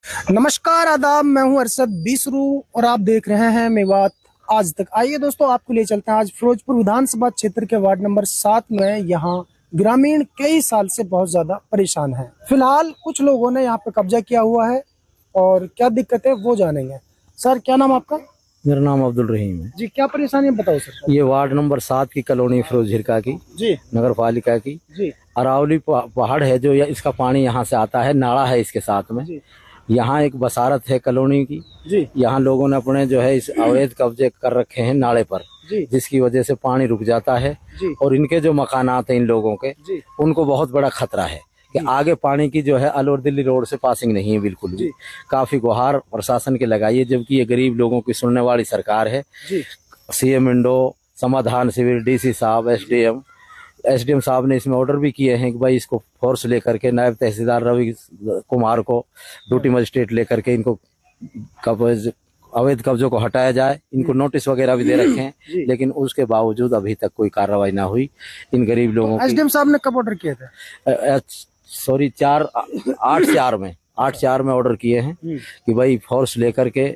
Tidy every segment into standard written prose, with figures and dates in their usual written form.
नमस्कार आदाब, मैं हूं अरशद बीसरू और आप देख रहे हैं मेवात आज तक। आइए दोस्तों, आपको ले चलते हैं आज फिरोजपुर विधानसभा क्षेत्र के वार्ड नंबर 7 में। यहाँ ग्रामीण कई साल से बहुत ज्यादा परेशान हैं। फिलहाल कुछ लोगों ने यहाँ पे कब्जा किया हुआ है और क्या दिक्कत है वो जानेंगे। सर, क्या नाम आपका? मेरा नाम अब्दुल रहीम है जी। क्या परेशानी है बताओ सर। ये वार्ड नंबर 7 की कॉलोनी फिरोज झिरका की जी नगर पालिका की जी अरावली पहाड़ है जो इसका पानी यहाँ से आता है, नाला है इसके साथ में। जी यहाँ एक बसारत है कॉलोनी की। जी यहाँ लोगों ने अपने जो है इस अवैध कब्जे कर रखे हैं नाले पर, जी जिसकी वजह से पानी रुक जाता है जी और इनके जो मकानात हैं इन लोगों के, जी उनको बहुत बड़ा खतरा है कि आगे पानी की जो है अलवर दिल्ली रोड से पासिंग नहीं है बिल्कुल भी। काफी गुहार प्रशासन के लगाई है, जबकि ये गरीब लोगों की सुनने वाली सरकार है। जी सीएम इंडो, समाधान शिविर, डीसी साहब, एसडीएम साहब ने इसमें ऑर्डर भी किए हैं कि भाई इसको फोर्स लेकर के नायब तहसीलदार रवि कुमार को, ड्यूटी मजिस्ट्रेट लेकर के इनको अवैध कब्जों को हटाया जाए। इनको नोटिस वगैरह भी दे रखे हैं, लेकिन उसके बावजूद अभी तक कोई कार्रवाई ना हुई इन गरीब लोगों की। एसडीएम साहब ने कब ऑर्डर किया था? सॉरी, 8/4 में ऑर्डर किए हैं कि भाई फोर्स लेकर के,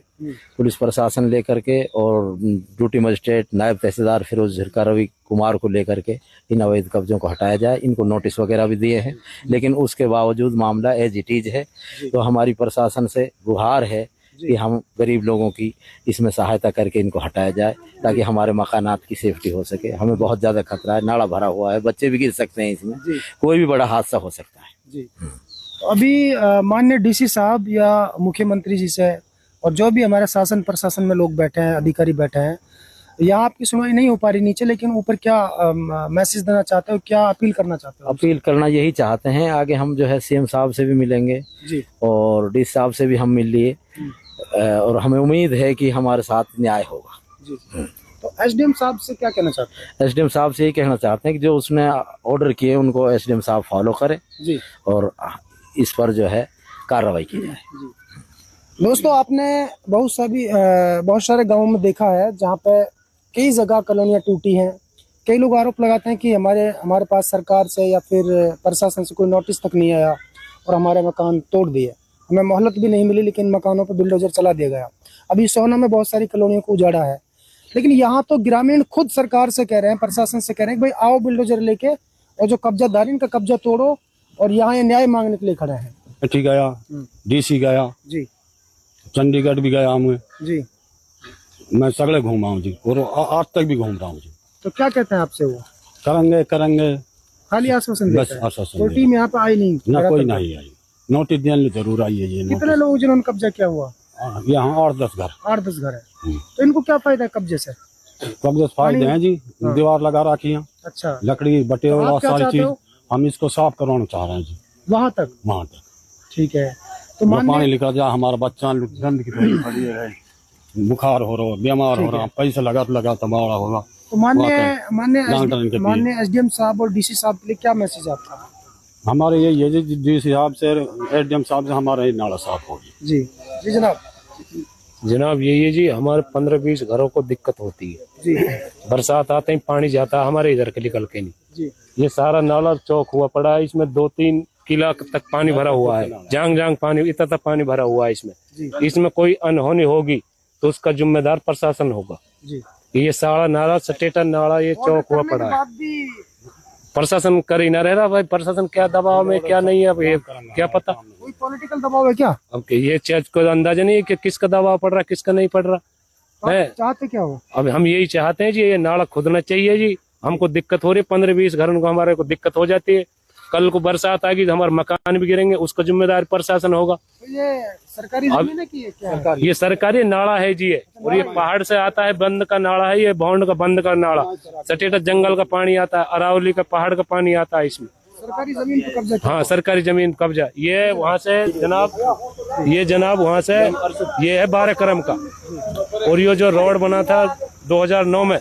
पुलिस प्रशासन लेकर के और ड्यूटी मजिस्ट्रेट, नायब तहसीलदार फिरोज झिरका रवि कुमार को लेकर के इन अवैध कब्जों को हटाया जाए। इनको नोटिस वगैरह भी दिए हैं, लेकिन उसके बावजूद मामला एज इट इज है। तो हमारी प्रशासन से गुहार है कि हम गरीब लोगों की इसमें सहायता करके इनको हटाया जाए, ताकि हमारे मकानात की सेफ्टी हो सके। हमें बहुत ज्यादा खतरा है, नाला भरा हुआ है, बच्चे भी गिर सकते हैं इसमें, कोई भी बड़ा हादसा हो सकता है जी। तो अभी माननीय डीसी साहब या मुख्यमंत्री जी से और जो भी हमारे शासन प्रशासन में लोग बैठे हैं, अधिकारी बैठे हैं, यहाँ आपकी सुनवाई नहीं हो पा रही नीचे, लेकिन ऊपर क्या मैसेज देना चाहते हो, क्या अपील करना चाहते हो? अपील करना यही चाहते हैं, आगे हम जो है सीएम साहब से भी मिलेंगे जी और डीसी साहब से भी हम मिल लिए और हमें उम्मीद है कि हमारे साथ न्याय होगा जी। तो एसडीएम साहब से क्या कहना चाहते हैं? एसडीएम साहब से यही कहना चाहते हैं कि जो उसने ऑर्डर किए उनको एसडीएम साहब फॉलो करें जी और इस पर जो है कार्रवाई की जाए। दोस्तों, आपने बहुत सारे गांवों में देखा है जहाँ पे कई जगह कॉलोनियाँ टूटी हैं। कई लोग आरोप लगाते हैं कि हमारे पास सरकार से या फिर प्रशासन से कोई नोटिस तक नहीं आया और हमारे मकान तोड़ दिए, हमें मोहलत भी नहीं मिली, लेकिन मकानों पर बिल्डोजर चला दिया गया। अभी सोहना में बहुत सारी कॉलोनियों को उजाड़ा है, लेकिन यहाँ तो ग्रामीण खुद सरकार से कह रहे हैं, प्रशासन से कह रहे हैं कि भाई आओ बिल्डोजर लेके और जो कब्जादार इनका कब्जा तोड़ो, और यहाँ ये न्याय मांगने के लिए खड़े हैं। ठीक गया, डीसी गया जी, चंडीगढ़ भी गया हूँ जी। मैं, सगले घूमा हूँ जी, और आज तक भी घूम रहा हूँ जी। तो क्या कहते हैं आपसे? वो करेंगे खाली आश्वासन बस, देते हैं। आश्वासन कोई टीम यहाँ पे आई नहीं? ना, कोई नहीं आई। नोटिस देने जरूर आई है ये। कितने लोग जिन्होंने कब्जा किया हुआ? यहाँ 8-10 घर। 8-10 घर है। तो इनको क्या फायदा है कब्जे से? कब्जे से फायदे हैं जी, दीवार लगा रखी है, अच्छा, लकड़ी बटे तो और आप क्या सारी चाहते चीज। हो? हम इसको साफ करवाना चाह रहे हैं जी, वहाँ तक। ठीक है। तो पानी निकल जाए, हमारा बच्चा गंदगी पड़ी है, बुखार हो रहा, बीमार हो रहा, पैसे लगा तबाड़ा होगा। तो माननीय एसडीएम साहब और डीसी साहब के लिए क्या मैसेज आपका? हमारे ये डीसी साहब से, एसडीएम साहब से हमारा ये नाला साफ होगी जी। जी जनाब। जनाब यही है जी, हमारे 15-20 घरों को दिक्कत होती है जी। बरसात आते ही पानी जाता है हमारे इधर के निकल के नहीं जी। ये सारा नाला चौक हुआ पड़ा है, इसमें 2-3 किला तक पानी भरा हुआ है, जांग पानी, इतना तक पानी भरा हुआ है इसमें कोई अनहोनी होगी तो उसका जिम्मेदार प्रशासन होगा जी। ये सारा नाला, सटेटा नाला, ये चौक हुआ पड़ा है, प्रशासन कर ही ना रह रहा। भाई प्रशासन क्या दबाव में क्या नहीं है, अब ये क्या पता, कोई पॉलिटिकल दबाव है क्या? अब ये चीज को अंदाजा नहीं है कि किसका दबाव पड़ रहा किसका नहीं पड़ रहा है। चाहते क्या हो? अब हम यही चाहते हैं जी, ये नाला खुदना चाहिए जी। हमको दिक्कत हो रही है, 15-20 घरों को हमारे को दिक्कत हो जाती है। कल को बरसात आएगी तो हमारे मकान भी गिरेंगे, उसका जिम्मेदार प्रशासन होगा। तो ये सरकारी जमीन है कि क्या? ये सरकारी नाला है जी, और ये पहाड़ से आता है, बंद का नाला है, ये बॉन्ड का बंद का नाला, सटेटा जंगल का पानी आता है, अरावली का पहाड़ का पानी आता है इसमें। सरकारी जमीन पे कब्जा? हाँ, सरकारी जमीन कब्जा। ये वहाँ से जनाब वहाँ से ये है 12 करम का, और ये जो रोड बना था 2009 में,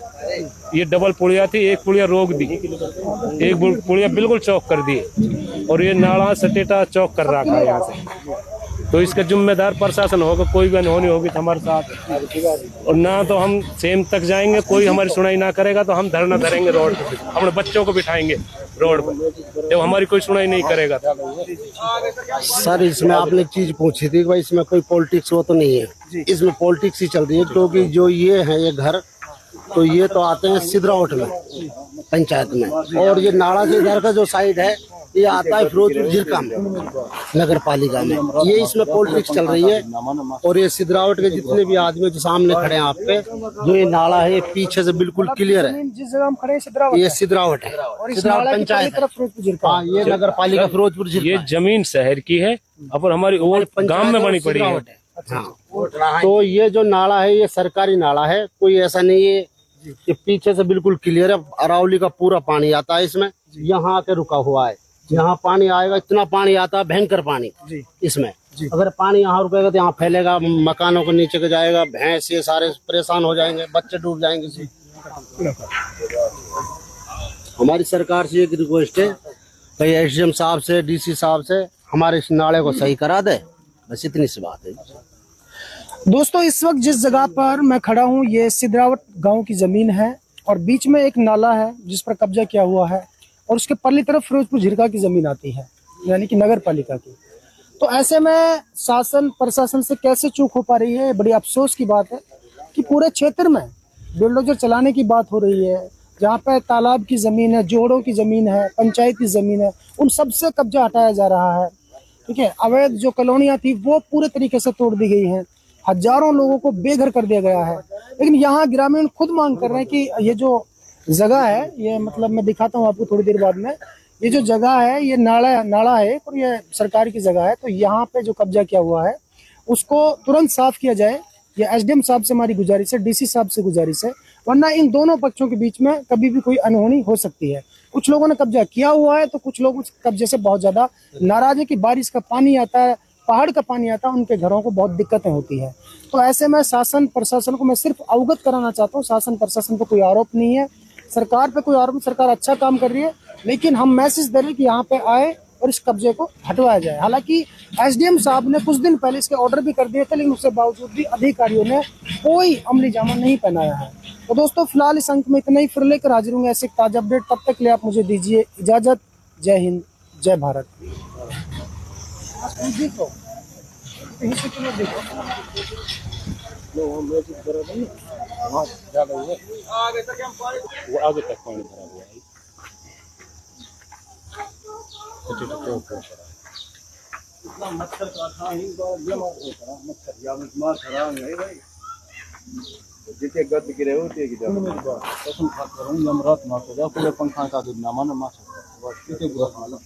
ये डबल पुलिया थी, एक पुलिया रोक दी, एक पुलिया बिल्कुल चौक कर दिए, और ये नाला सटेटा चौक कर रखा है यहाँ से। तो इसका जिम्मेदार प्रशासन होगा, कोई भी अनहोनी होगी तो हमारे साथ, और ना तो हम सेम तक जाएंगे, कोई हमारी सुनाई ना करेगा तो हम धरना धरेंगे रोड पे, अपने बच्चों को बिठाएंगे रोड पे, जब हमारी कोई सुनाई नहीं करेगा। सर इसमें आपने एक चीज पूछी थी कि भाई इसमें कोई पॉलिटिक्स वो तो नहीं है, इसमें पॉलिटिक्स ही चल रही है, क्योंकि जो ये है ये घर तो ये तो आते हैं सिद्रावट में पंचायत में, और ये नाड़ा के इधर का जो साइड है ये आता है फिरोजपुर झिरका में नगर पालिका में। ये इसमें पॉलिटिक्स चल रही है। और ये सिद्रावट के जितने भी आदमी जो सामने खड़े हैं आप पे, जो ये नाला है पीछे से बिल्कुल क्लियर है, जिस जगह हम खड़े हैं ये सिद्रावट है और इस सिद्रावट नाला की पंचायत तरफ फिरोजपुर झिरका। हाँ ये नगर पालिका फिरोजपुर ये झिरका जमीन शहर की है, अपन हमारी ओल्ड गांव में बनी पड़ी है। हाँ। तो ये जो नाला है ये सरकारी नाला है, कोई ऐसा नहीं है कि पीछे से बिल्कुल क्लियर है। अरावली का पूरा पानी आता है इसमें, यहाँ आके रुका हुआ है। यहाँ पानी आएगा, इतना पानी आता है भयंकर पानी इसमें। अगर पानी यहाँ रुकेगा तो यहाँ फैलेगा, मकानों के नीचे के जाएगा, भैंस ये सारे परेशान हो जाएंगे, बच्चे डूब जाएंगे। हमारी सरकार से एक रिक्वेस्ट है, कहीं एसडीएम साहब से, डीसी साहब से हमारे इस नाले को सही करा दे, बस इतनी सी बात है। दोस्तों इस वक्त जिस जगह पर मैं खड़ा हूँ ये सिद्रावट गांव की जमीन है और बीच में एक नाला है जिस पर कब्जा किया हुआ है, और उसके परली तरफ फिरोजपुर झिरका की जमीन आती है, यानी कि नगर पालिका की। तो ऐसे में शासन प्रशासन से कैसे चूक हो पा रही है, बड़ी अफसोस की बात है कि पूरे क्षेत्र में बुलडोजर चलाने की बात हो रही है। जहाँ पे तालाब की जमीन है, जोड़ों की जमीन है, पंचायत की जमीन है, उन सबसे कब्जा हटाया जा रहा है। ठीक है, अवैध जो कॉलोनियां थी वो पूरे तरीके से तोड़ दी गई हैं, हजारों लोगों को बेघर कर दिया गया है। लेकिन यहाँ ग्रामीण खुद मांग कर रहे हैं कि ये जो जगह है, ये मतलब मैं दिखाता हूँ आपको थोड़ी देर बाद में, ये जो जगह है ये नाला है और ये सरकार की जगह है, तो यहाँ पे जो कब्जा किया हुआ है उसको तुरंत साफ किया जाए। ये एसडीएम साहब से हमारी गुजारिश है, डीसी साहब से गुजारिश है, वरना इन दोनों पक्षों के बीच में कभी भी कोई अनहोनी हो सकती है। कुछ लोगों ने कब्जा किया हुआ है तो कुछ लोग उस कब्जे से बहुत ज्यादा नाराज है कि बारिश का पानी आता है, पहाड़ का पानी आता है, उनके घरों को बहुत दिक्कतें होती है। तो ऐसे में शासन प्रशासन को मैं सिर्फ अवगत कराना चाहता हूँ, शासन प्रशासन पर कोई आरोप नहीं है, सरकार पे कोई आरोप, सरकार अच्छा काम कर रही है, लेकिन हम मैसेज दे रहे हैं कि यहाँ पे आए और इस कब्जे को हटवाया जाए। हालांकि एसडीएम साहब ने कुछ दिन पहले इसके ऑर्डर भी कर दिए थे, लेकिन उसके बावजूद भी अधिकारियों ने कोई अमली जामा नहीं पहनाया है। तो दोस्तों फिलहाल इस अंक में इतना ही, फिर लेकर हाजिर होंगे ऐसे ताजा अपडेट। तब तक के लिए आप मुझे दीजिए इजाजत। जय हिंद, जय भारत। वो आगे तक पानी भरा हुआ है। मच्छर जितने गद गिरे होते कि कसम खा करूं यमरात मार जा पूरे पंखा का दूध ना मानो मार बस कितने बुरा हाल है।